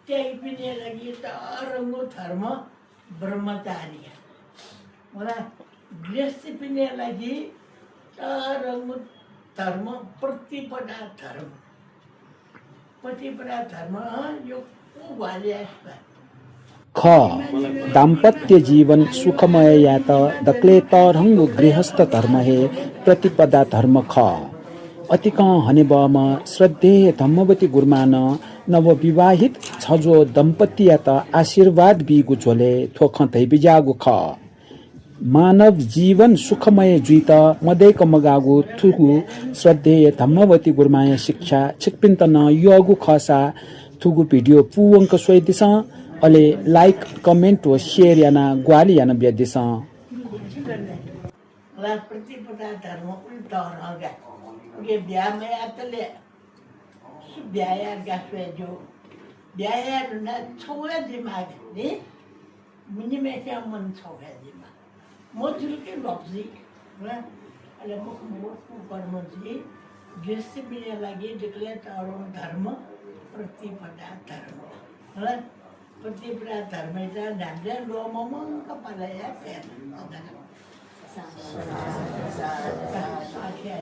त्यही पनि लागि तरङ्गो धर्म ब्रह्मचारी मलाई गृहस्थी पनि लागि तरङ्गो धर्म प्रतिपदा धर्म प्रतिपदा धर्म यो को भाले ख दाम्पत्य जीवन सुखमय या त दक्ले तरङ्गो गृहस्थ धर्म हे प्रतिपदा धर्म ख अतिक हनेबम श्रद्धेय धम्मवती गुरुमान नवविवाहित छजो दम्पति या त आशीर्वाद बिगु झोले थोख धैबिजागु ख मानव जीवन सुखमय जुइत मदैक मगागु थुगु श्रद्धेय धम्मवती गुरुमाया शिक्षा छिकपिन्त न योगु खसा थुगु भिडियो पुवंक सोइदिस अले लाइक कमेन्ट व शेयर याना ग्वाली याना ब्यादिस प्रतिपदा धर्म उल्टा रगा ये ब्याह में आतले ब्याह गाफे जो ब्याह न छोया दिमाग ने मिनी में क्या मन छोया दिमाग मोजुल के लफ्जी ना अले मुख कर्मजी गिरसे बिने लागि दिक्ले तारो धर्म प्रतिपदा धर्म है प्रतिपदा धर्म इता डाले लोमम कपालया